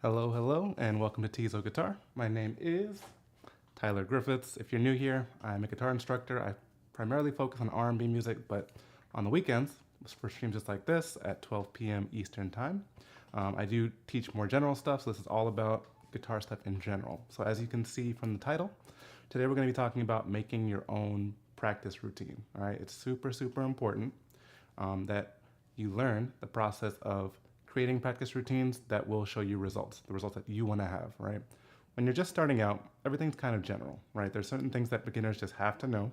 Hello, hello, and welcome to tizoguitar. My name is Tyler Griffiths. If you're new here, I'm a guitar instructor. I primarily focus on R&B music, but on the weekends, for streams just like this at 12 p.m. Eastern Time, I do teach more general stuff, so this is all about guitar stuff in general. So as you can see from the title, today we're going to be talking about making your own practice routine. All right, it's super, super important that you learn the process of creating practice routines that will show you results, the results that you want to have, right? When you're just starting out, everything's kind of general, right? There's certain things that beginners just have to know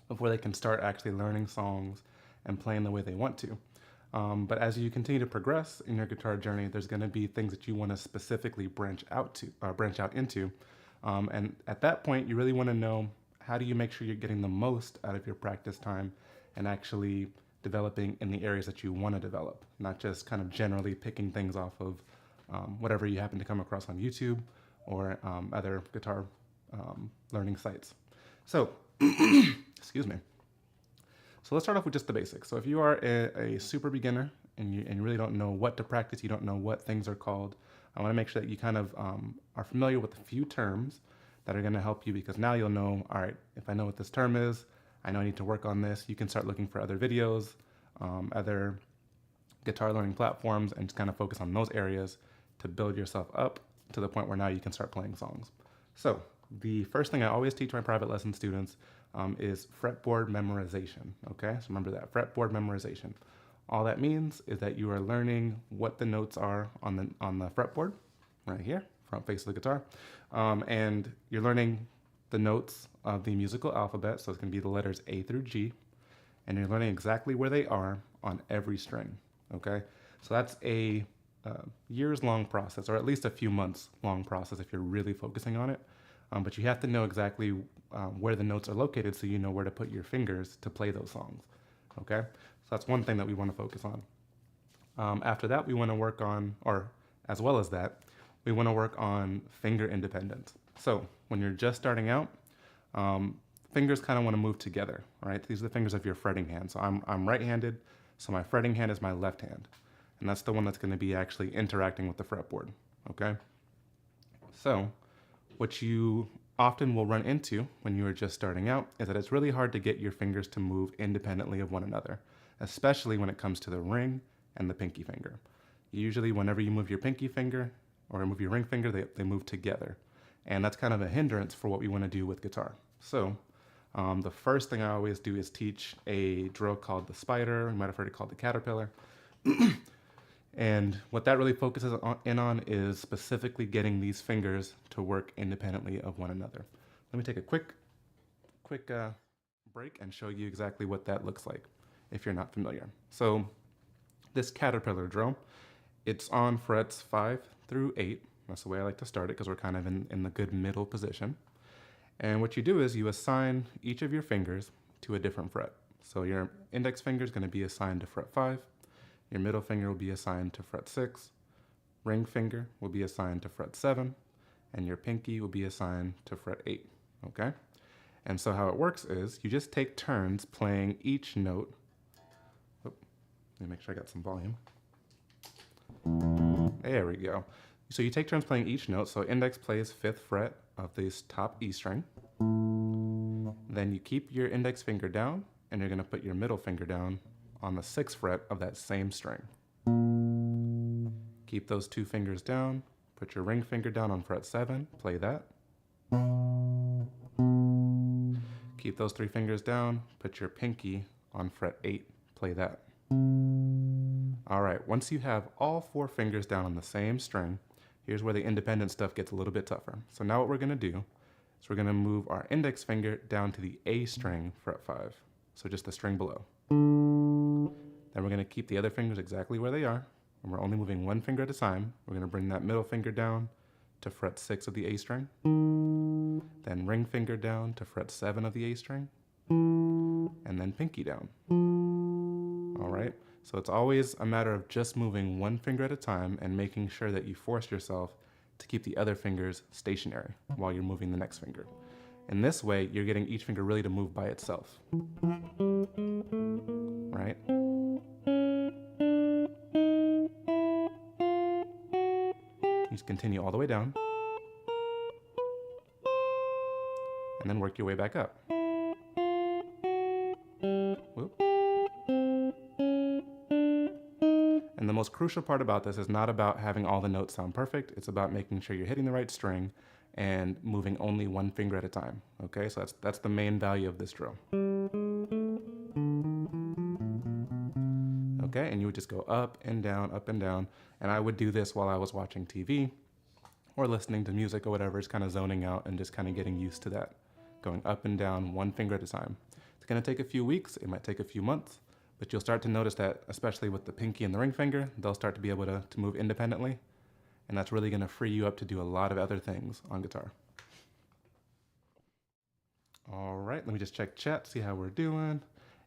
before they can start actually learning songs and playing the way they want to. But as you continue to progress in your guitar journey, there's going to be things that you want to specifically branch out into. And at that point, you really want to know, how do you make sure you're getting the most out of your practice time and actually developing in the areas that you want to develop, not just kind of generally picking things off of whatever you happen to come across on YouTube or other guitar learning sites. So, excuse me. So let's start off with just the basics. So if you are a super beginner and you really don't know what to practice, you don't know what things are called, I want to make sure that you kind of are familiar with a few terms that are going to help you, because now you'll know, all right, if I know what this term is, I know I need to work on this. You can start looking for other videos, other guitar learning platforms, and just kind of focus on those areas to build yourself up to the point where now you can start playing songs. So the first thing I always teach my private lesson students is fretboard memorization, okay? So remember that, fretboard memorization. All that means is that you are learning what the notes are on the fretboard, right here, front face of the guitar, and you're learning the notes of the musical alphabet, so it's going to be the letters A through G, and you're learning exactly where they are on every string, okay? So that's a years-long process, or at least a few months long process if you're really focusing on it, but you have to know exactly where the notes are located so you know where to put your fingers to play those songs, okay? So that's one thing that we want to focus on. After that, we want to work on, or as well as that, we want to work on finger independence. So when you're just starting out, fingers kind of want to move together, right? These are the fingers of your fretting hand. So I'm right-handed, so my fretting hand is my left hand. And that's the one that's going to be actually interacting with the fretboard, okay? So what you often will run into when you are just starting out is that it's really hard to get your fingers to move independently of one another, especially when it comes to the ring and the pinky finger. Usually whenever you move your pinky finger or move your ring finger, they move together. And that's kind of a hindrance for what we want to do with guitar. So the first thing I always do is teach a drill called the spider. You might have heard it called the caterpillar. And what that really focuses on is specifically getting these fingers to work independently of one another. Let me take a quick break and show you exactly what that looks like if you're not familiar. So this caterpillar drill, it's on frets 5 through 8. That's the way I like to start it, because we're kind of in the good middle position. And what you do is you assign each of your fingers to a different fret. So your index finger is going to be assigned to fret 5. Your middle finger will be assigned to fret 6. Ring finger will be assigned to fret 7. And your pinky will be assigned to fret 8. Okay? And so how it works is you just take turns playing each note. Oh, let me make sure I got some volume. There we go. So you take turns playing each note. So index plays 5th fret of this top E string. Then you keep your index finger down, and you're going to put your middle finger down on the 6th fret of that same string. Keep those two fingers down, put your ring finger down on fret 7, play that. Keep those 3 fingers down, put your pinky on fret 8, play that. All right, once you have all 4 fingers down on the same string, here's where the independent stuff gets a little bit tougher. So now what we're going to do is we're going to move our index finger down to the A string, fret 5, so just the string below. Then we're going to keep the other fingers exactly where they are, and we're only moving 1 finger at a time. We're going to bring that middle finger down to fret 6 of the A string, then ring finger down to fret 7 of the A string, and then pinky down. All right? So it's always a matter of just moving 1 finger at a time and making sure that you force yourself to keep the other fingers stationary while you're moving the next finger. In this way, you're getting each finger really to move by itself. Right? You just continue all the way down, and then work your way back up. Whoop. And the most crucial part about this is not about having all the notes sound perfect. It's about making sure you're hitting the right string and moving only one finger at a time. Okay, so that's the main value of this drill. Okay, and you would just go up and down, up and down. And I would do this while I was watching TV or listening to music or whatever, just kind of zoning out and just kind of getting used to that. Going up and down, one finger at a time. It's gonna take a few weeks, it might take a few months, but you'll start to notice that, especially with the pinky and the ring finger, they'll start to be able to move independently. And that's really gonna free you up to do a lot of other things on guitar. All right, let me just check chat, see how we're doing.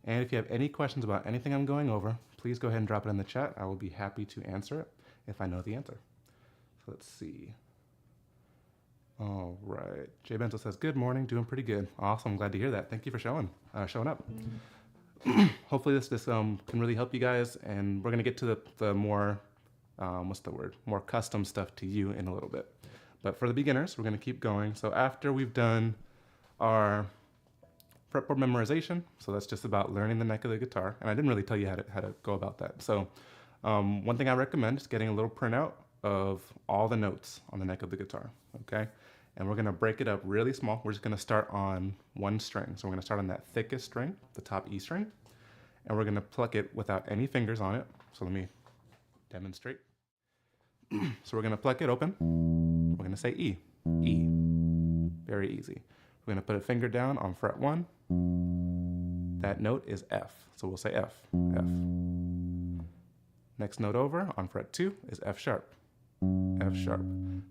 And if you have any questions about anything I'm going over, please go ahead and drop it in the chat. I will be happy to answer it if I know the answer. So let's see. All right, Jay Bento says, good morning, doing pretty good. Awesome, I'm glad to hear that. Thank you for showing up. Hopefully this can really help you guys, and we're gonna get to the more, more custom stuff to you in a little bit. But for the beginners, we're gonna keep going. So after we've done our fretboard memorization, so that's just about learning the neck of the guitar, and I didn't really tell you how to go about that. So one thing I recommend is getting a little printout of all the notes on the neck of the guitar, okay? And we're gonna break it up really small. We're just gonna start on one string. So we're gonna start on that thickest string, the top E string, and we're gonna pluck it without any fingers on it. So let me demonstrate. So we're gonna pluck it open. We're gonna say E, E, very easy. We're gonna put a finger down on fret 1. That note is F, so we'll say F, F. Next note over on fret 2 is F sharp, F sharp.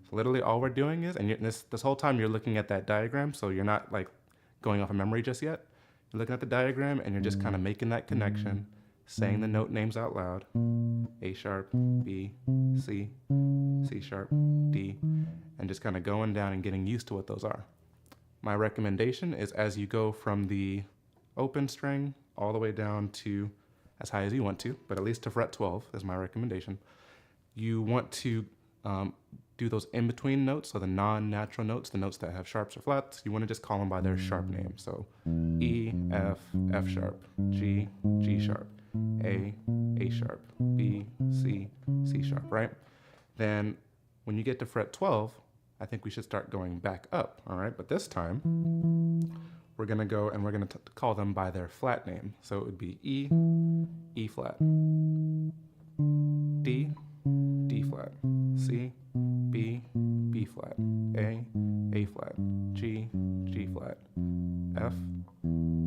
So literally all we're doing is, and this whole time you're looking at that diagram, so you're not like going off of memory just yet. You're looking at the diagram and you're just kind of making that connection, saying the note names out loud. A sharp, B, C, C sharp, D, and just kind of going down and getting used to what those are. My recommendation is as you go from the open string all the way down to as high as you want to, but at least to fret 12 is my recommendation. You want to do those in-between notes, so the non-natural notes, the notes that have sharps or flats, you want to just call them by their sharp name. So E, F, F sharp, G, G sharp, A sharp, B, C, C sharp, right? Then when you get to fret 12, I think we should start going back up, all right? But this time, we're gonna go and we're gonna call them by their flat name. So it would be E, E flat, D, D flat, C, B, B flat, A flat, G, G flat, F,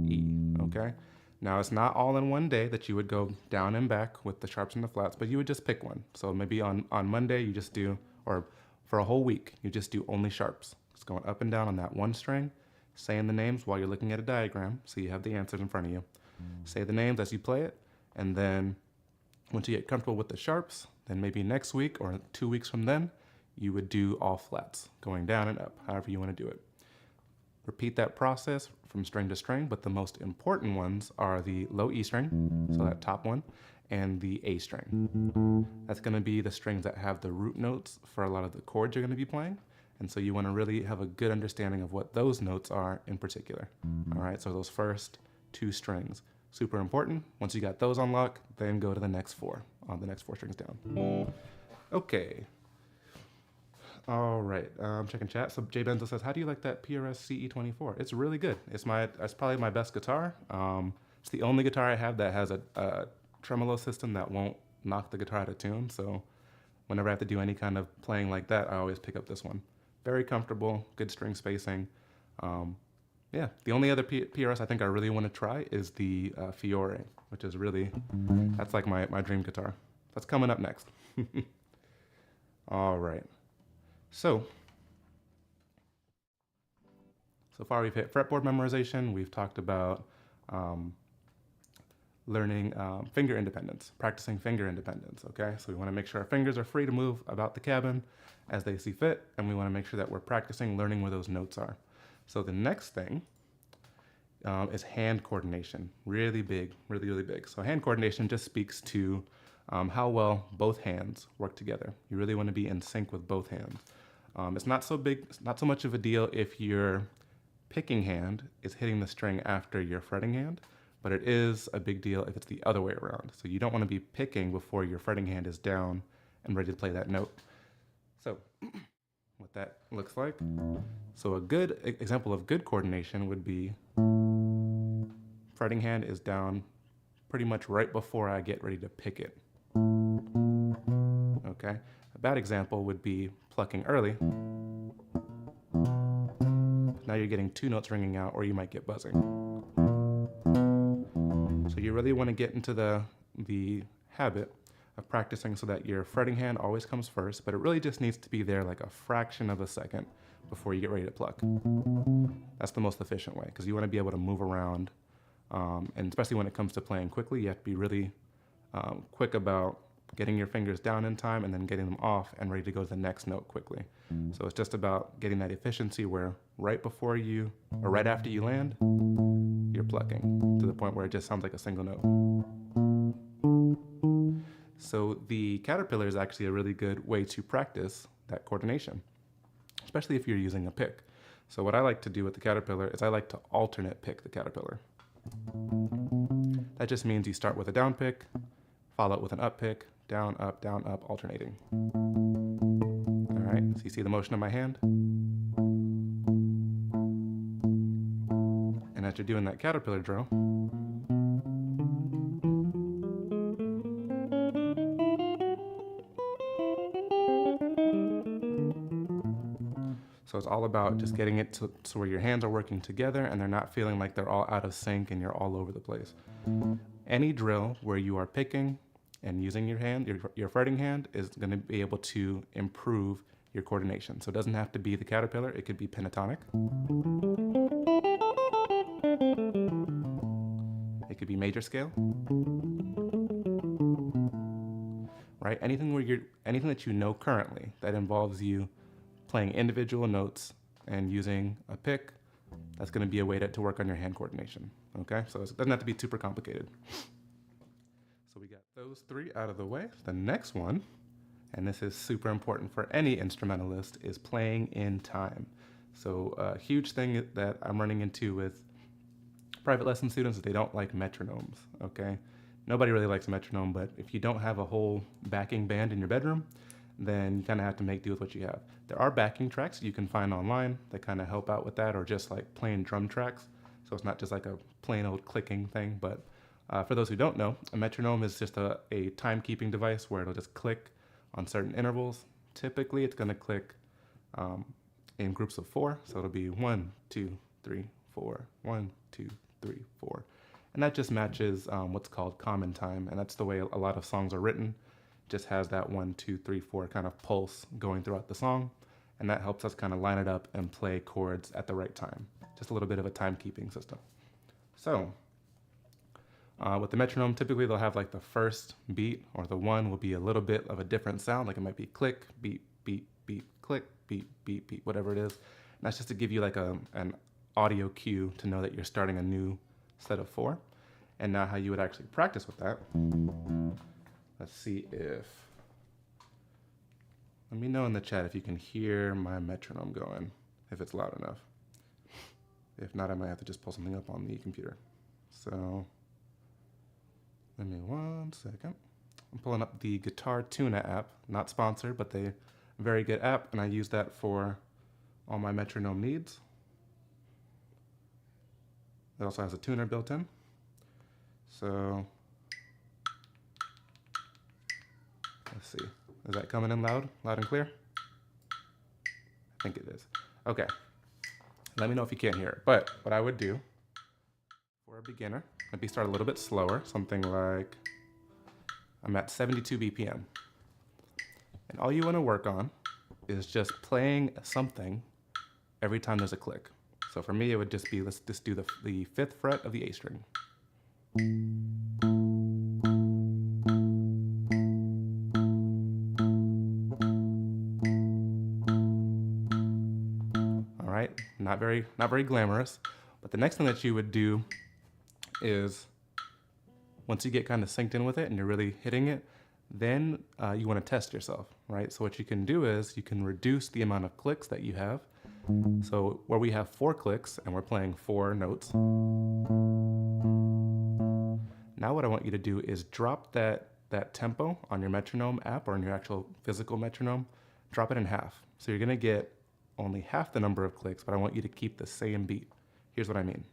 E, okay? Now it's not all in one day that you would go down and back with the sharps and the flats, but you would just pick one. So maybe on Monday you just do, or for a whole week, you just do only sharps. Just going up and down on that one string, saying the names while you're looking at a diagram, so you have the answers in front of you. Say the names as you play it, and then once you get comfortable with the sharps, then maybe next week or 2 weeks from then, you would do all flats, going down and up, however you want to do it. Repeat that process from string to string, but the most important ones are the low E string, so that top one, and the A string. That's going to be the strings that have the root notes for a lot of the chords you're going to be playing. And so you want to really have a good understanding of what those notes are in particular. All right, so those first 2 strings, super important. Once you got those on lock, then go to the next 4, on the next 4 strings down. Okay. All right, I'm checking chat. So Jay Benzo says, how do you like that PRS CE24? It's really good. It's probably my best guitar. It's the only guitar I have that has a tremolo system that won't knock the guitar out of tune. So whenever I have to do any kind of playing like that, I always pick up this one. Very comfortable, good string spacing. Yeah, the only other PRS I think I really want to try is the Fiore, which is really, that's like my dream guitar. That's coming up next. All right. So far we've hit fretboard memorization. We've talked about learning finger independence, practicing finger independence, okay? So we want to make sure our fingers are free to move about the cabin as they see fit, and we want to make sure that we're practicing learning where those notes are. So the next thing is hand coordination. Really big, really, really big. So hand coordination just speaks to how well both hands work together. You really want to be in sync with both hands. It's not so much of a deal if your picking hand is hitting the string after your fretting hand, but it is a big deal if it's the other way around. So you don't want to be picking before your fretting hand is down and ready to play that note. So what that looks like. So a good example of good coordination would be fretting hand is down pretty much right before I get ready to pick it. Okay, a bad example would be plucking early. Now you're getting two notes ringing out, or you might get buzzing. So you really want to get into the habit of practicing so that your fretting hand always comes first, but it really just needs to be there like a fraction of a second before you get ready to pluck. That's the most efficient way, because you want to be able to move around, and especially when it comes to playing quickly, you have to be really quick about getting your fingers down in time and then getting them off and ready to go to the next note quickly. So it's just about getting that efficiency where right before you, or right after you land, you're plucking to the point where it just sounds like a single note. So the caterpillar is actually a really good way to practice that coordination, especially if you're using a pick. So what I like to do with the caterpillar is I like to alternate pick the caterpillar. That just means you start with a down pick, follow it with an up pick, down, up, alternating. All right, so you see the motion of my hand? And as you're doing that caterpillar drill, so it's all about just getting it to where your hands are working together and they're not feeling like they're all out of sync and you're all over the place. Any drill where you are picking and using your hand, your fretting hand, is going to be able to improve your coordination. So it doesn't have to be the caterpillar, it could be pentatonic. It could be major scale. Right? Anything that you know currently that involves you playing individual notes and using a pick, that's going to be a way to work on your hand coordination. Okay? So it doesn't have to be super complicated. So we got those three out of the way. The next one, and this is super important for any instrumentalist, is playing in time. So a huge thing that I'm running into with private lesson students is they don't like metronomes, okay? Nobody really likes a metronome, but if you don't have a whole backing band in your bedroom, then you kind of have to make do with what you have. There are backing tracks you can find online that kind of help out with that, or just like plain drum tracks. So it's not just like a plain old clicking thing, but for those who don't know, a metronome is just a timekeeping device where it'll just click on certain intervals. Typically, it's going to click in groups of 4. So it'll be 1, 2, 3, 4, 1, 2, 3, 4. And that just matches what's called common time. And that's the way a lot of songs are written. Just has that 1, 2, 3, 4 kind of pulse going throughout the song. And that helps us kind of line it up and play chords at the right time. Just a little bit of a timekeeping system. So with the metronome, typically they'll have like the first beat, or the one will be a little bit of a different sound. Like it might be click, beat, beat, beat, click, beat, beat, beat, whatever it is. And that's just to give you like an audio cue to know that you're starting a new set of 4. And now how you would actually practice with that. Let's see if, let me know in the chat if you can hear my metronome going, if it's loud enough. If not, I might have to just pull something up on the computer. So, give me 1 second. I'm pulling up the Guitar Tuna app, not sponsored, but a very good app, and I use that for all my metronome needs. It also has a tuner built in. So, let's see. Is that coming in loud and clear? I think it is. Okay. Let me know if you can't hear it. But what I would do for a beginner, maybe start a little bit slower, something like, I'm at 72 BPM. And all you want to work on is just playing something every time there's a click. So for me, it would just be, let's just do the 5th fret of the A string. All right, not very glamorous, but the next thing that you would do is, once you get kind of synced in with it and you're really hitting it, Then you want to test yourself, right? So what you can do is you can reduce the amount of clicks that you have. So where we have 4 clicks and we're playing 4 notes, now what I want you to do is drop that tempo on your metronome app or on your actual physical metronome, drop it in half. So you're gonna get only half the number of clicks, but I want you to keep the same beat. Here's what I mean.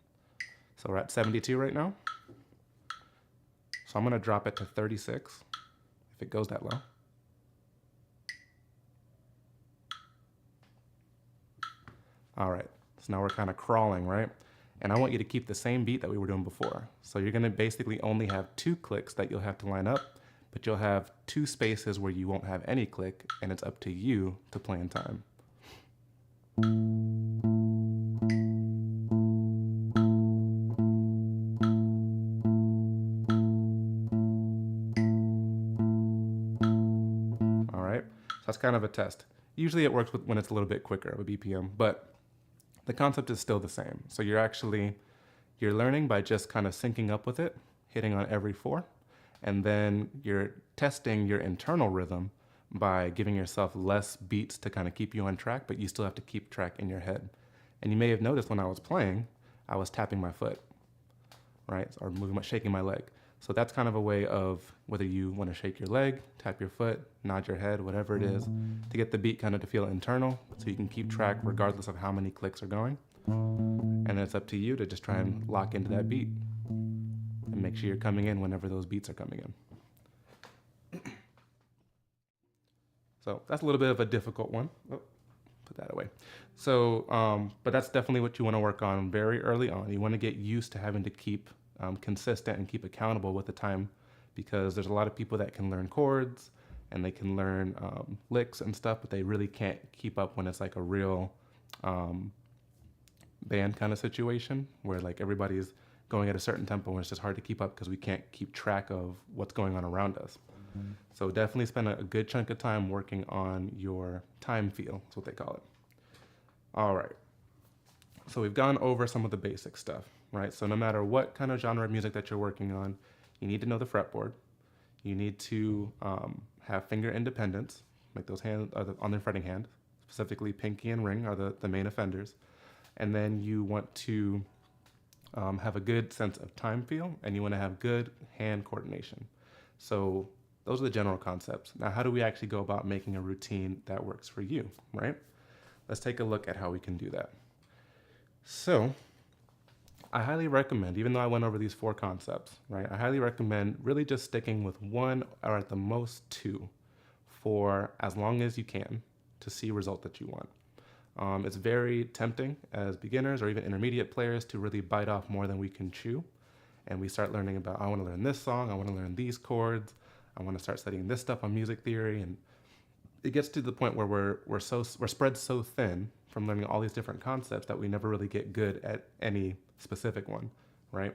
So we're at 72 right now. So I'm gonna drop it to 36, if it goes that low. All right, so now we're kind of crawling, right? And I want you to keep the same beat that we were doing before. So you're gonna basically only have 2 clicks that you'll have to line up, but you'll have 2 spaces where you won't have any click, and it's up to you to play in time. All right, so that's kind of a test. Usually it works when it's a little bit quicker of a BPM, but the concept is still the same. So you're learning by just kind of syncing up with it, hitting on every 4, and then you're testing your internal rhythm by giving yourself less beats to kind of keep you on track, but you still have to keep track in your head. And you may have noticed when I was playing, I was tapping my foot, right? Or shaking my leg. So that's kind of a way of whether you want to shake your leg, tap your foot, nod your head, whatever it is, to get the beat kind of to feel internal so you can keep track regardless of how many clicks are going. And then it's up to you to just try and lock into that beat and make sure you're coming in whenever those beats are coming in. So that's a little bit of a difficult one. Oh, put that away. So, but that's definitely what you want to work on very early on. You want to get used to having to keep consistent and keep accountable with the time, because there's a lot of people that can learn chords and they can learn licks and stuff, but they really can't keep up when it's like a real band kind of situation where like everybody's going at a certain tempo and it's just hard to keep up because we can't keep track of what's going on around us. So definitely spend a good chunk of time working on your time feel. That's what they call it. All right. So we've gone over some of the basic stuff, right? So no matter what kind of genre of music that you're working on, you need to know the fretboard. You need to have finger independence, like those hands on the fretting hand, specifically pinky and ring are the main offenders. And then you want to have a good sense of time feel, and you want to have good hand coordination. So those are the general concepts. Now, how do we actually go about making a routine that works for you, right? Let's take a look at how we can do that. So I highly recommend, even though I went over these 4 concepts, right? I highly recommend really just sticking with 1 or at the most 2 for as long as you can to see a result that you want. It's very tempting as beginners or even intermediate players to really bite off more than we can chew. And we start learning about, I want to learn this song, I want to learn these chords, I want to start studying this stuff on music theory. And it gets to the point where we're spread so thin from learning all these different concepts that we never really get good at any specific one, right?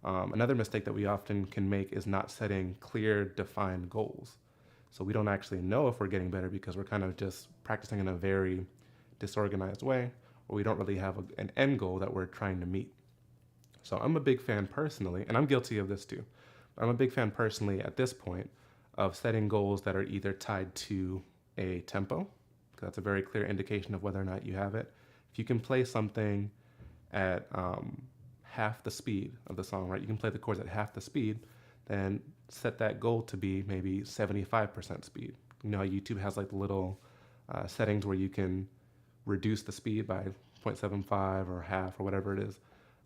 Another mistake that we often can make is not setting clear, defined goals. So we don't actually know if we're getting better because we're kind of just practicing in a very disorganized way, or we don't really have an end goal that we're trying to meet. So I'm a big fan personally, and I'm guilty of this too, but I'm a big fan personally at this point of setting goals that are either tied to a tempo, because that's a very clear indication of whether or not you have it. If you can play something at half the speed of the song, right? You can play the chords at half the speed, then set that goal to be maybe 75% speed. You know how YouTube has like the little settings where you can reduce the speed by 0.75 or half or whatever it is.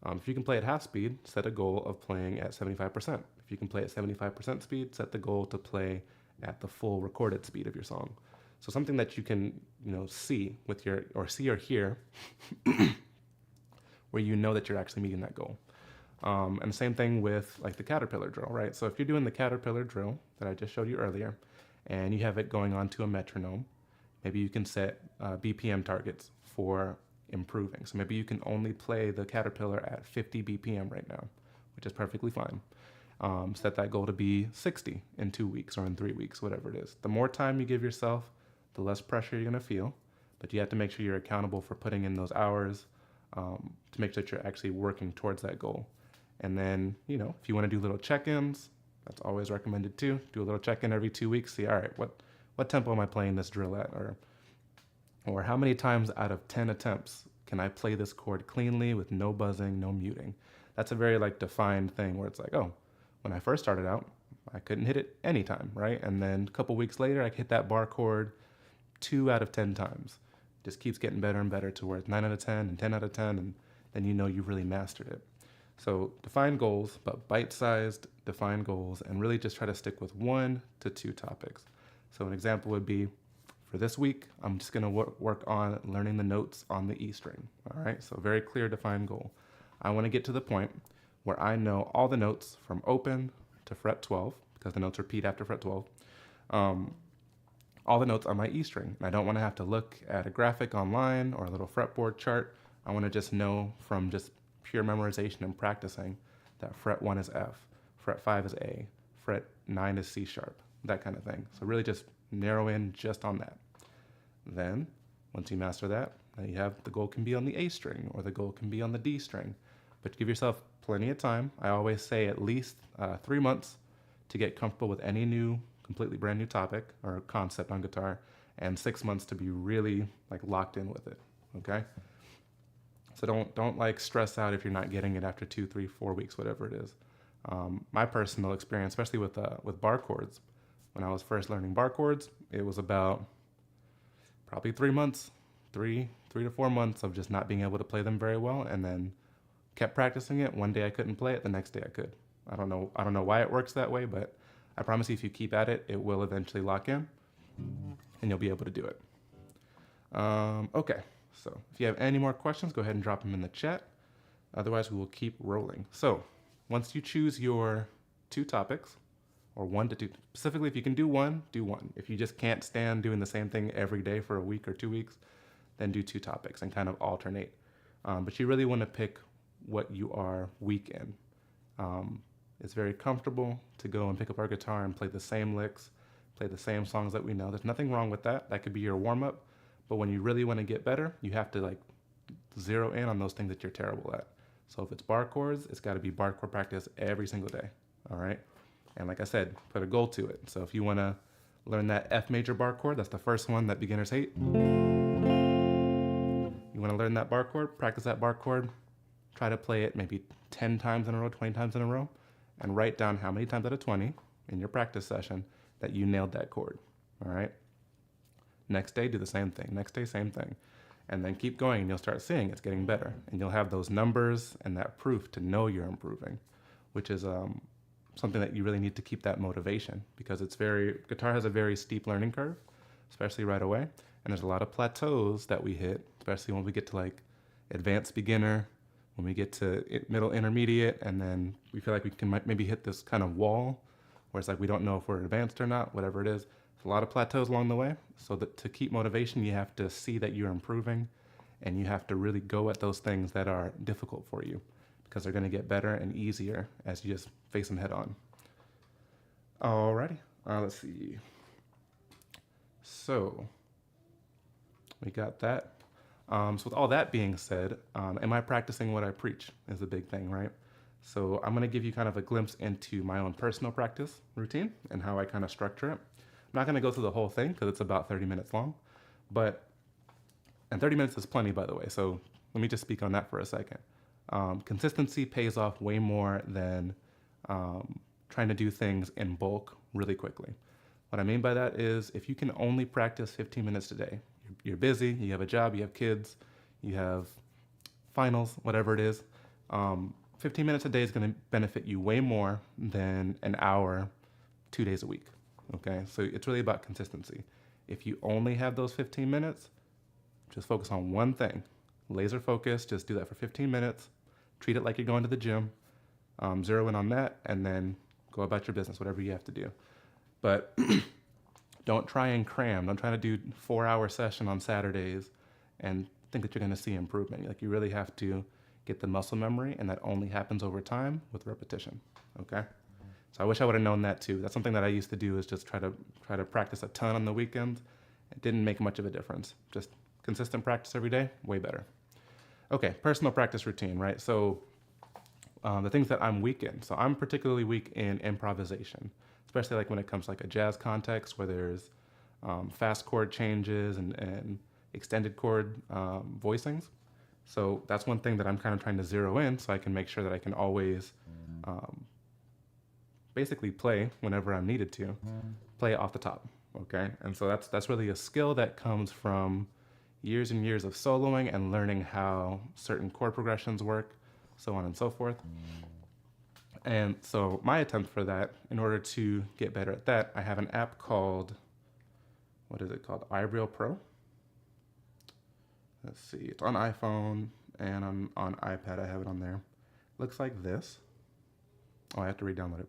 If you can play at half speed, set a goal of playing at 75%. If you can play at 75% speed, set the goal to play at the full recorded speed of your song. So something that you can, see with see or hear where you know that you're actually meeting that goal. And the same thing with like the caterpillar drill, right? So if you're doing the caterpillar drill that I just showed you earlier, and you have it going on to a metronome, maybe you can set BPM targets for improving. So maybe you can only play the caterpillar at 50 BPM right now, which is perfectly fine. Set that goal to be 60 in 2 weeks or in 3 weeks, whatever it is. The more time you give yourself, the less pressure you're gonna feel, but you have to make sure you're accountable for putting in those hours to make sure that you're actually working towards that goal. And then, if you wanna do little check-ins, That's always recommended too. Do a little check-in every 2 weeks. See, all right, what tempo am I playing this drill at? Or how many times out of 10 attempts can I play this chord cleanly with no buzzing, no muting? That's a very like defined thing where it's like, oh, when I first started out, I couldn't hit it anytime, right? And then a couple weeks later, I could hit that bar chord 2 out of 10 times. Just keeps getting better and better to where it's 9 out of 10 and 10 out of 10, and then you know you've really mastered it. So define goals, but bite-sized define goals, and really just try to stick with 1 to 2 topics. So an example would be, for this week, I'm just gonna work on learning the notes on the E string, all right? So very clear defined goal. I wanna get to the point where I know all the notes from open to fret 12, because the notes repeat after fret 12, all the notes on my E string. And I don't wanna have to look at a graphic online or a little fretboard chart. I wanna just know from just pure memorization and practicing that fret 1 is F, fret 5 is A, fret 9 is C sharp, that kind of thing. So really just narrow in just on that. Then, once you master that, now you have the goal can be on the A string or the goal can be on the D string, but give yourself plenty of time. I always say at least 3 months to get comfortable with any new, completely brand new topic or concept on guitar, and 6 months to be really like locked in with it, okay? So don't like stress out if you're not getting it after 2, 3, 4 weeks, whatever it is. My personal experience, especially with bar chords, when I was first learning bar chords, it was about probably 3 months, 3 to 4 months of just not being able to play them very well, and then kept practicing it. One day I couldn't play it, the next day I could. I don't know why it works that way, but I promise you if you keep at it, it will eventually lock in and you'll be able to do it. Okay, so if you have any more questions, go ahead and drop them in the chat. Otherwise, we will keep rolling. So once you choose your 2 topics, or 1 to 2, specifically if you can do 1, do 1. If you just can't stand doing the same thing every day for a week or 2 weeks, then do 2 topics and kind of alternate. But you really want to pick what you are weak in. It's very comfortable to go and pick up our guitar and play the same licks, play the same songs that we know. There's nothing wrong with that. That could be your warm-up. But when you really want to get better, you have to like zero in on those things that you're terrible at. So if it's bar chords, it's got to be bar chord practice every single day, all right? And like I said, put a goal to it. So if you want to learn that F major bar chord, that's the first one that beginners hate. You want to learn that bar chord, practice that bar chord, try to play it maybe 10 times in a row, 20 times in a row, and write down how many times out of 20 in your practice session that you nailed that chord, all right? Next day, do the same thing. Next day, same thing. And then keep going and you'll start seeing it's getting better. And you'll have those numbers and that proof to know you're improving, which is something that you really need to keep that motivation, because guitar has a very steep learning curve, especially right away. And there's a lot of plateaus that we hit, especially when we get to like advanced beginner, when we get to middle intermediate, and then we feel like we can maybe hit this kind of wall where it's like we don't know if we're advanced or not, whatever it is. A lot of plateaus along the way. So that to keep motivation, you have to see that you're improving, and you have to really go at those things that are difficult for you, because they're going to get better and easier as you just face them head on. Alrighty, let's see. So we got that. So with all that being said, am I practicing what I preach is a big thing, right? So I'm going to give you kind of a glimpse into my own personal practice routine and how I kind of structure it. I'm not going to go through the whole thing because it's about 30 minutes long, and 30 minutes is plenty, by the way. So let me just speak on that for a second. Consistency pays off way more than trying to do things in bulk really quickly. What I mean by that is if you can only practice 15 minutes a day, you're busy, you have a job, you have kids, you have finals, whatever it is, 15 minutes a day is going to benefit you way more than an hour, 2 days a week. Okay, so it's really about consistency. If you only have those 15 minutes, just focus on one thing. Laser focus, just do that for 15 minutes. Treat it like you're going to the gym. Zero in on that, and then go about your business, whatever you have to do. But don't try and cram. Don't try to do 4-hour session on Saturdays and think that you're going to see improvement. Like, you really have to get the muscle memory, and that only happens over time with repetition. Okay. So I wish I would have known that too. That's something that I used to do, is just try to practice a ton on the weekends. It didn't make much of a difference. Just consistent practice every day, way better. Okay, personal practice routine, right? So the things that I'm weak in. So I'm particularly weak in improvisation, especially like when it comes to like a jazz context where there's fast chord changes and extended chord voicings. So that's one thing that I'm kind of trying to zero in so I can make sure that I can always basically play whenever I'm needed to, play off the top, okay? And so that's really a skill that comes from years and years of soloing and learning how certain chord progressions work, so on and so forth. And so my attempt for that, in order to get better at that, I have an app called, what is it called? iReal Pro. Let's see, it's on iPhone and on iPad, I have it on there. Looks like this. Oh, I have to re-download it.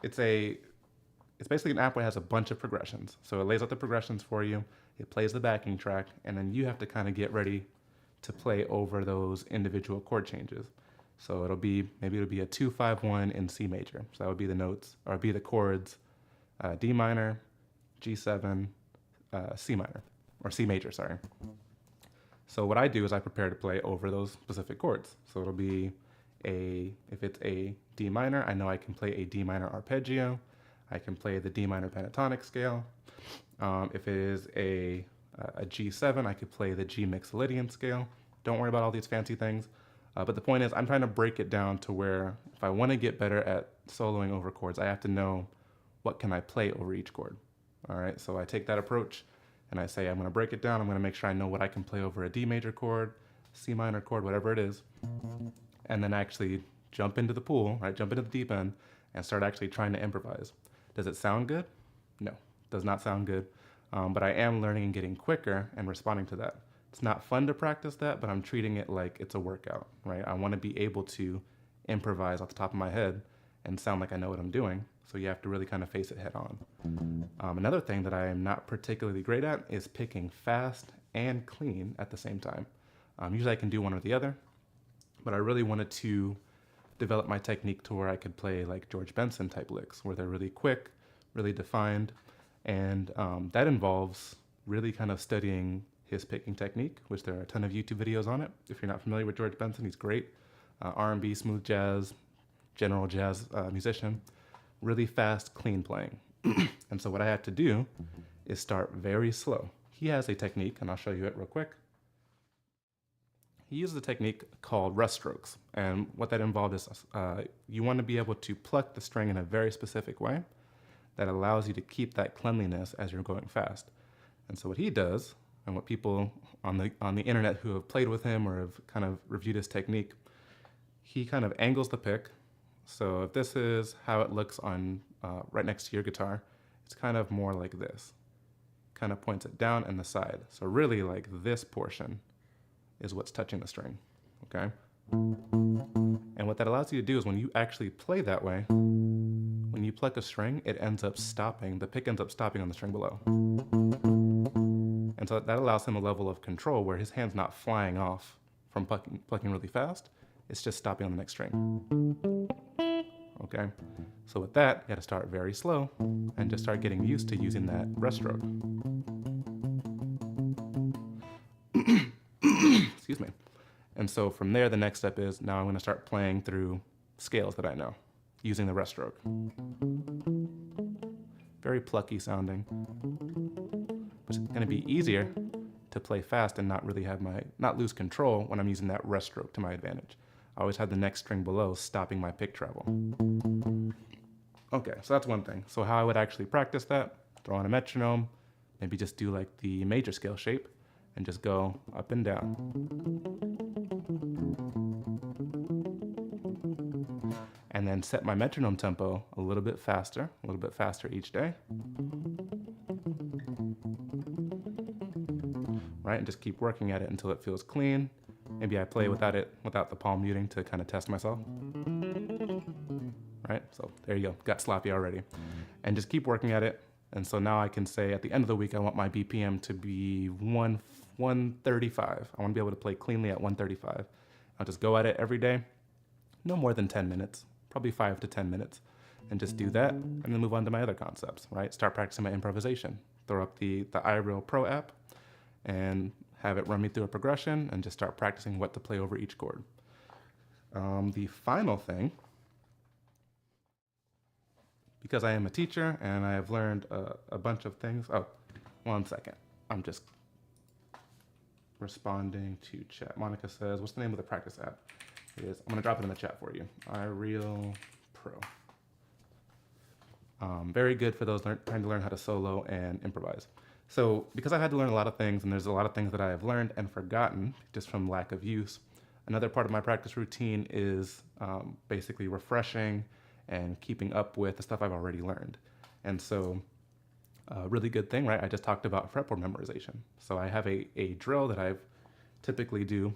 It's basically an app where it has a bunch of progressions. So it lays out the progressions for you, it plays the backing track, and then you have to kind of get ready to play over those individual chord changes. So maybe it'll be a 2-5-1 in C major. So that would be the notes, or be the chords, D minor, G7, C minor, or C major, sorry. So what I do is I prepare to play over those specific chords. So it'll be if it's a D minor, I know I can play a D minor arpeggio. I can play the D minor pentatonic scale. If it is a G7, I could play the G mixolydian scale. Don't worry about all these fancy things. But the point is, I'm trying to break it down to where if I want to get better at soloing over chords, I have to know what can I play over each chord. All right, so I take that approach and I say, I'm going to break it down. I'm going to make sure I know what I can play over a D major chord, C minor chord, whatever it is, and then actually jump into the pool, right? Jump into the deep end and start actually trying to improvise. Does it sound good? No, does not sound good. But I am learning and getting quicker and responding to that. It's not fun to practice that, but I'm treating it like it's a workout, right? I want to be able to improvise off the top of my head and sound like I know what I'm doing. So you have to really kind of face it head on. Another thing that I am not particularly great at is picking fast and clean at the same time. Usually I can do one or the other, but I really wanted to develop my technique to where I could play like George Benson type licks, where they're really quick, really defined, and that involves really kind of studying his picking technique, which there are a ton of YouTube videos on it. If you're not familiar with George Benson, he's great. R&B, smooth jazz, general jazz musician, really fast, clean playing. And so what I had to do is start very slow. He has a technique, and I'll show you it real quick. He uses a technique called rest strokes. And what that involved is you want to be able to pluck the string in a very specific way that allows you to keep that cleanliness as you're going fast. And so what he does, and what people on the internet who have played with him or have kind of reviewed his technique, he kind of angles the pick. So if this is how it looks on right next to your guitar, it's kind of more like this. Kind of points it down and the side. So really like this portion is what's touching the string, okay? And what that allows you to do is when you actually play that way, when you pluck a string, it ends up stopping, the pick ends up stopping on the string below. And so that allows him a level of control where his hand's not flying off from plucking really fast, it's just stopping on the next string. Okay, so with that, you gotta start very slow and just start getting used to using that rest stroke. Excuse me. And so from there, the next step is now I'm gonna start playing through scales that I know using the rest stroke. Very plucky sounding. But it's gonna be easier to play fast and not really not lose control when I'm using that rest stroke to my advantage. I always have the next string below stopping my pick travel. Okay, so that's one thing. So how I would actually practice that, throw on a metronome, maybe just do like the major scale shape and just go up and down. And then set my metronome tempo a little bit faster each day. Right, and just keep working at it until it feels clean. Maybe I play without the palm muting to kind of test myself. Right, so there you go, got sloppy already. And just keep working at it. And so now I can say at the end of the week, I want my BPM to be 135. I want to be able to play cleanly at 135. I'll just go at it every day, no more than 10 minutes, probably 5 to 10 minutes. And just do that, and then move on to my other concepts, right? Start practicing my improvisation. Throw up the iReal Pro app, and have it run me through a progression and just start practicing what to play over each chord. The final thing, because I am a teacher and I have learned a bunch of things. Oh, 1 second. I'm just responding to chat. Monica says, what's the name of the practice app? It is, I'm gonna drop it in the chat for you. iReal Pro. Very good for those trying to learn how to solo and improvise. So because I've had to learn a lot of things, and there's a lot of things that I have learned and forgotten just from lack of use, another part of my practice routine is basically refreshing and keeping up with the stuff I've already learned. And so a really good thing, right? I just talked about fretboard memorization. So I have a drill that I typically do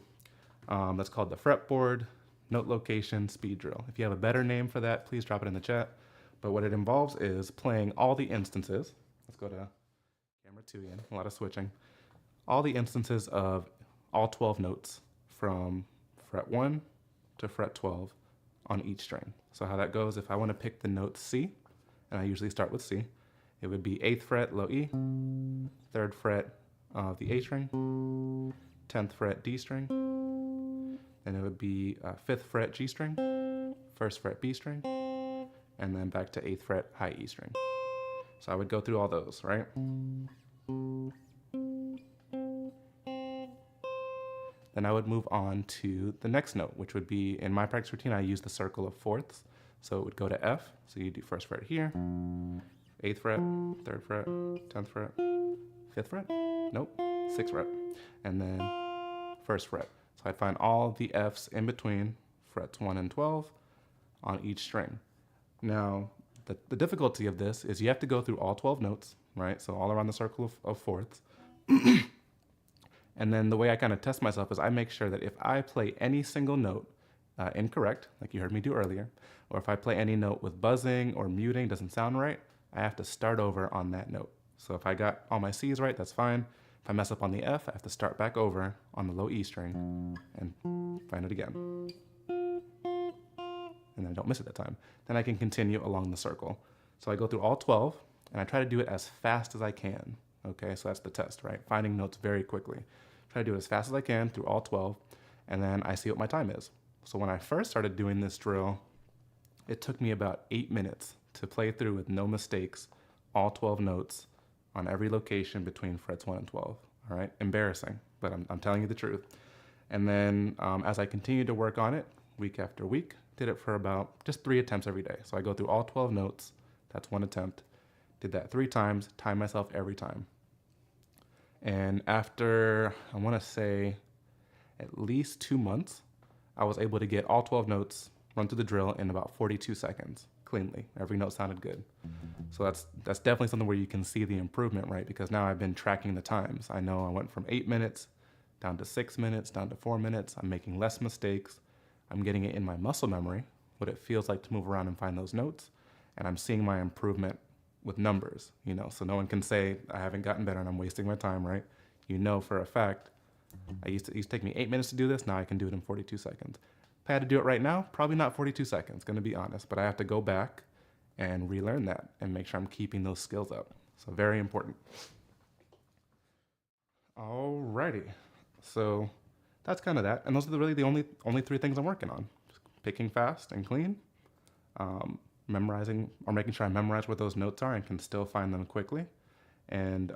that's called the fretboard note location speed drill. If you have a better name for that, please drop it in the chat. But what it involves is playing all the instances. Let's go to camera 2 again, a lot of switching. All the instances of all 12 notes from fret 1 to fret 12 on each string. So how that goes, if I want to pick the note C, and I usually start with C, it would be 8th fret, low E, 3rd fret of the A string, 10th fret D string, and it would be 5th fret G string, 1st fret B string, and then back to 8th fret high E string. So I would go through all those, right? Then I would move on to the next note, which would be, in my practice routine, I use the circle of fourths. So it would go to F, so you do 1st fret here, 8th fret, 3rd fret, 10th fret, 5th fret, nope, 6th fret, and then 1st fret. So I'd find all the Fs in between frets 1 and 12 on each string. Now, the difficulty of this is you have to go through all 12 notes, right? So all around the circle of fourths. And then the way I kind of test myself is I make sure that if I play any single note incorrect, like you heard me do earlier, or if I play any note with buzzing or muting, doesn't sound right, I have to start over on that note. So if I got all my C's right, that's fine. If I mess up on the F, I have to start back over on the low E string and find it again. And then I don't miss it that time. Then I can continue along the circle. So I go through all 12, and I try to do it as fast as I can. Okay, so that's the test, right? Finding notes very quickly. Try to do it as fast as I can through all 12, and then I see what my time is. So when I first started doing this drill, it took me about 8 minutes to play through with no mistakes, all 12 notes on every location between frets 1 and 12. All right, embarrassing, but I'm telling you the truth. And then as I continued to work on it, week after week, did it for about just 3 attempts every day. So I go through all 12 notes, that's 1 attempt. Did that 3 times, time myself every time. And after, I wanna say, at least 2 months, I was able to get all 12 notes, run through the drill in about 42 seconds, cleanly. Every note sounded good. So that's definitely something where you can see the improvement, right? Because now I've been tracking the times. I know I went from 8 minutes down to 6 minutes, down to 4 minutes. I'm making less mistakes. I'm getting it in my muscle memory, what it feels like to move around and find those notes. And I'm seeing my improvement with numbers, you know, so no one can say I haven't gotten better and I'm wasting my time, right? You know for a fact, it used to take me 8 minutes to do this, now I can do it in 42 seconds. If I had to do it right now, probably not 42 seconds, gonna be honest, but I have to go back and relearn that and make sure I'm keeping those skills up. So very important. Alrighty, so that's kind of that. And those are really the only 3 things I'm working on. Just picking fast and clean, memorizing or making sure I memorize where those notes are and can still find them quickly, and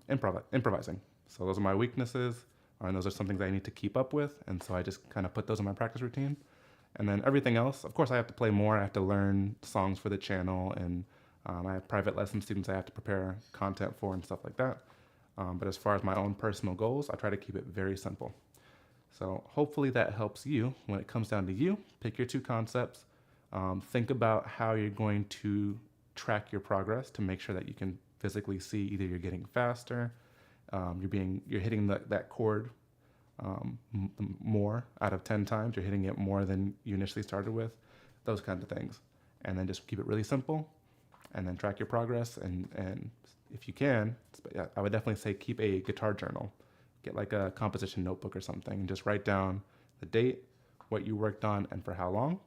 improvising. So those are my weaknesses, and those are some things I need to keep up with, and so I just kind of put those in my practice routine. And then everything else, of course I have to play more, I have to learn songs for the channel, and I have private lesson students I have to prepare content for and stuff like that. But as far as my own personal goals, I try to keep it very simple. So hopefully that helps you when it comes down to you. Pick your 2 concepts. Think about how you're going to track your progress to make sure that you can physically see either you're getting faster, you're hitting that chord more out of 10 times, you're hitting it more than you initially started with, those kinds of things. And then just keep it really simple and then track your progress. And if you can, I would definitely say keep a guitar journal. Get like a composition notebook or something and just write down the date, what you worked on, and for how long.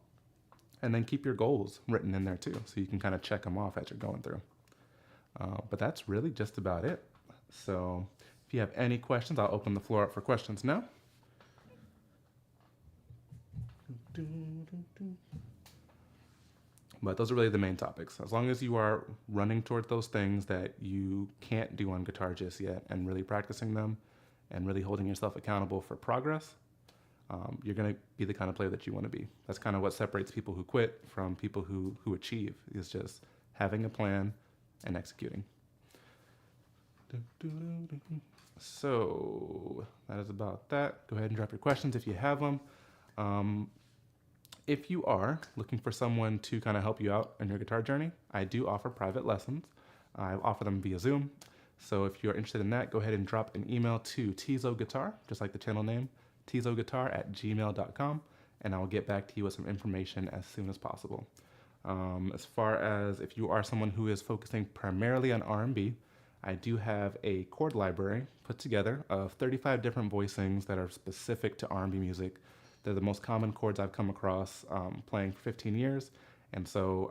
And then keep your goals written in there too, so you can kind of check them off as you're going through. But that's really just about it. So if you have any questions, I'll open the floor up for questions now. But those are really the main topics. As long as you are running toward those things that you can't do on guitar just yet and really practicing them and really holding yourself accountable for progress, you're going to be the kind of player that you want to be. That's kind of what separates people who quit from people who achieve, is just having a plan and executing. So that is about that. Go ahead and drop your questions if you have them. If you are looking for someone to kind of help you out in your guitar journey, I do offer private lessons. I offer them via Zoom. So if you're interested in that, go ahead and drop an email to tizoguitar, just like the channel name, tizoguitar@gmail.com, and I'll get back to you with some information as soon as possible. As far as if you are someone who is focusing primarily on R&B, I do have a chord library put together of 35 different voicings that are specific to R&B music. They're the most common chords I've come across playing for 15 years. And so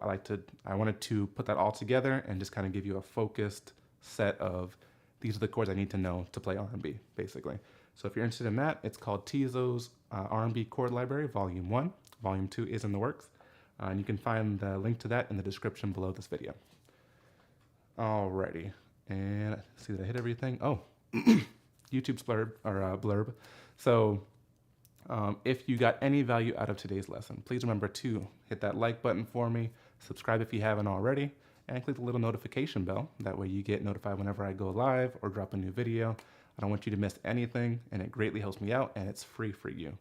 I wanted to put that all together and just kind of give you a focused set of, these are the chords I need to know to play R&B, basically. So if you're interested in that, it's called Tizo's R&B Chord Library, Volume 1. Volume 2 is in the works. And you can find the link to that in the description below this video. Alrighty. And see that I hit everything. Oh, YouTube's blurb. So if you got any value out of today's lesson, please remember to hit that like button for me, subscribe if you haven't already, and click the little notification bell. That way you get notified whenever I go live or drop a new video. I don't want you to miss anything, and it greatly helps me out, and it's free for you.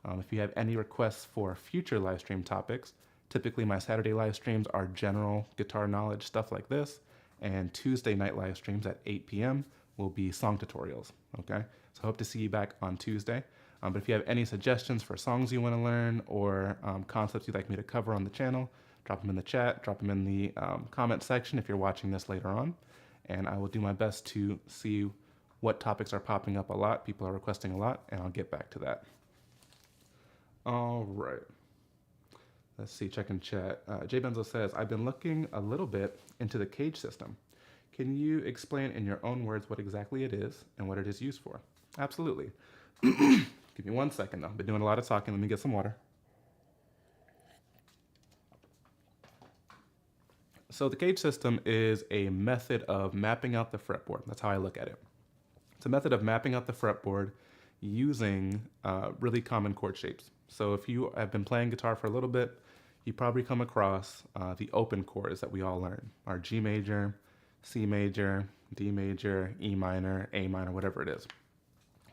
If you have any requests for future live stream topics, typically my Saturday live streams are general guitar knowledge, stuff like this, and Tuesday night live streams at 8 p.m. will be song tutorials, okay? So I hope to see you back on Tuesday. But if you have any suggestions for songs you want to learn or concepts you'd like me to cover on the channel, drop them in the chat, drop them in the comment section if you're watching this later on, and I will do my best to see what topics are popping up a lot, people are requesting a lot, and I'll get back to that. All right. Let's see, check in chat. Jay Benzo says, I've been looking a little bit into the cage system. Can you explain in your own words what exactly it is and what it is used for? Absolutely. Give me 1 second though. I've been doing a lot of talking. Let me get some water. So the cage system is a method of mapping out the fretboard. That's how I look at it. It's a method of mapping out the fretboard using really common chord shapes. So if you have been playing guitar for a little bit, you probably come across the open chords that we all learn, our G major, C major, D major, E minor, A minor, whatever it is.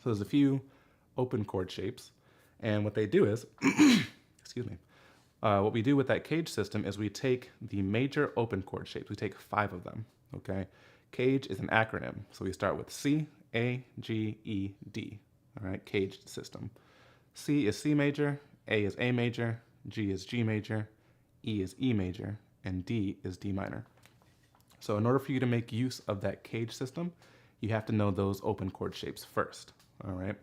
So there's a few open chord shapes, and what they do is, excuse me, what we do with that cage system is we take the major open chord shapes, we take 5 of them, okay? Cage is an acronym, so we start with C, A, G, E, D, all right, cage system. C is C major, A is A major, G is G major, E is E major, and D is D minor. So in order for you to make use of that cage system, you have to know those open chord shapes first, all right?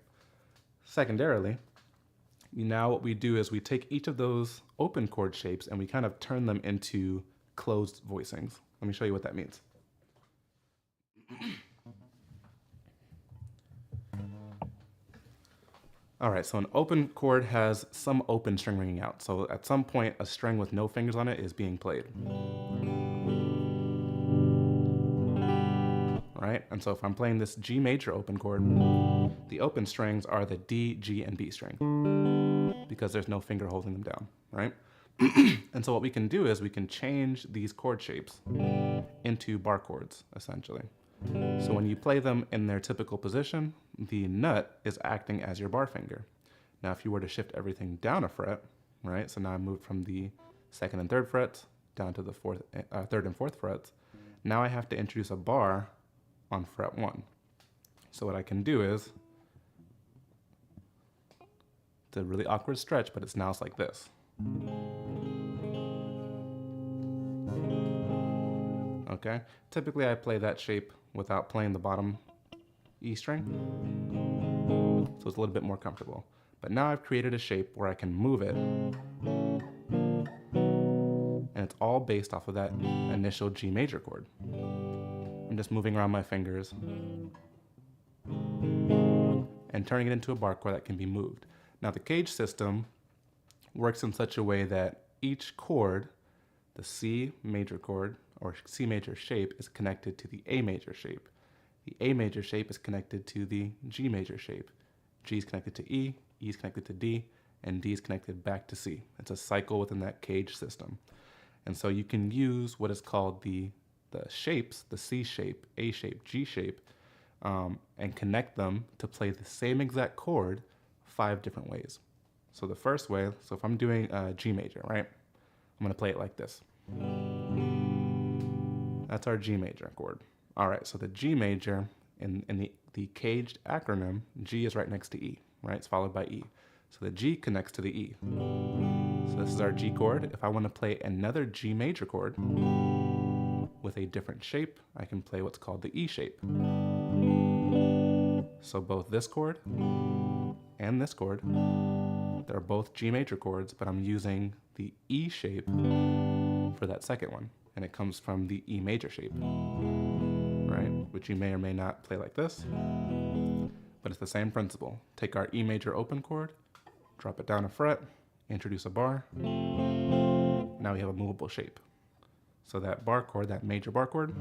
Secondarily, now what we do is we take each of those open chord shapes and we kind of turn them into closed voicings. Let me show you what that means. All right, so an open chord has some open string ringing out. So at some point, a string with no fingers on it is being played. All right, and so if I'm playing this G major open chord, the open strings are the D, G, and B string because there's no finger holding them down, right? And so what we can do is we can change these chord shapes into bar chords, essentially. So when you play them in their typical position, the nut is acting as your bar finger. Now, if you were to shift everything down a fret, right? So now I moved from the 2nd and 3rd frets down to the 3rd and 4th frets. Now I have to introduce a bar on fret 1. So what I can do is, it's a really awkward stretch, but it's now like this. Okay, typically I play that shape without playing the bottom E string, so it's a little bit more comfortable. But now I've created a shape where I can move it, and it's all based off of that initial G major chord. I'm just moving around my fingers and turning it into a bar chord that can be moved. Now the cage system works in such a way that each chord, the C major chord or C major shape, is connected to the A major shape. The A major shape is connected to the G major shape. G is connected to E is connected to D, and D is connected back to C. It's a cycle within that cage system. And so you can use what is called the shapes, the C shape, A shape, G shape, and connect them to play the same exact chord 5 different ways. So the first way, so if I'm doing G major, right? I'm gonna play it like this. That's our G major chord. All right, so the G major in the caged acronym, G is right next to E, right? It's followed by E. So the G connects to the E. So this is our G chord. If I want to play another G major chord with a different shape, I can play what's called the E shape. So both this chord and this chord, they're both G major chords, but I'm using the E shape for that second one. And it comes from the E major shape, right? Which you may or may not play like this, but it's the same principle. Take our E major open chord, drop it down a fret, introduce a bar. Now we have a movable shape. So that bar chord, that major bar chord,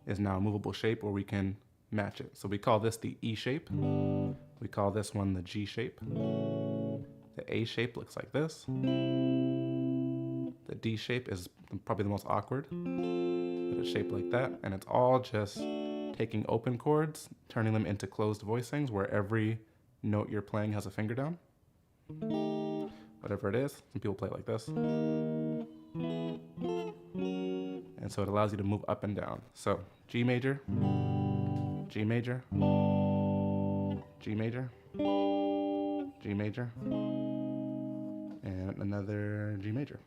is now a movable shape where we can match it. So we call this the E shape. We call this one the G shape. The A shape looks like this. The D shape is probably the most awkward, but it's shaped like that. And it's all just taking open chords, turning them into closed voicings where every note you're playing has a finger down. Whatever it is, some people play it like this. And so it allows you to move up and down. So G major, G major, G major, G major, and another G major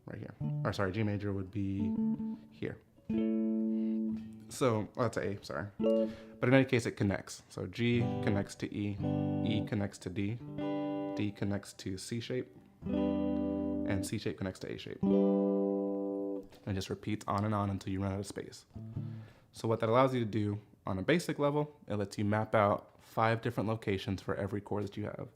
right here. Or sorry, G major would be here. So, that's A, sorry. But in any case, it connects. So G connects to E, E connects to D, D connects to C shape, and C shape connects to A shape. And it just repeats on and on until you run out of space. So what that allows you to do on a basic level, it lets you map out 5 different locations for every chord that you have.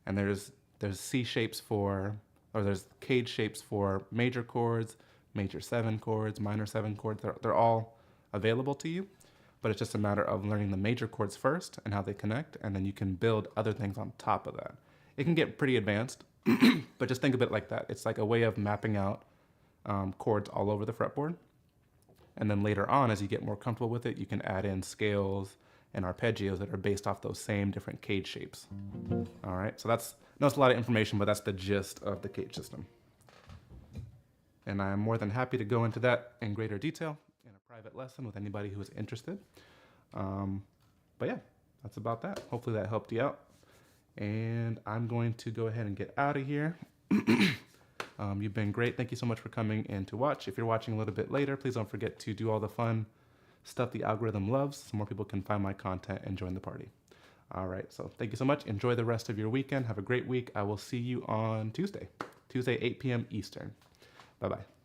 And there's C shapes for, or there's cage shapes for major chords, major 7 chords, minor 7 chords. They're all available to you, but it's just a matter of learning the major chords first and how they connect, and then you can build other things on top of that. It can get pretty advanced, but just think of it like that. It's like a way of mapping out chords all over the fretboard. And then later on, as you get more comfortable with it, you can add in scales and arpeggios that are based off those same different cage shapes. All right, so that's a lot of information, but that's the gist of the cage system. And I am more than happy to go into that in greater detail in a private lesson with anybody who is interested. But yeah, that's about that. Hopefully that helped you out. And I'm going to go ahead and get out of here. You've been great. Thank you so much for coming in to watch. If you're watching a little bit later, please don't forget to do all the fun stuff the algorithm loves so more people can find my content and join the party. All right, so thank you so much. Enjoy the rest of your weekend. Have a great week. I will see you on Tuesday, 8 p.m. Eastern. Bye-bye.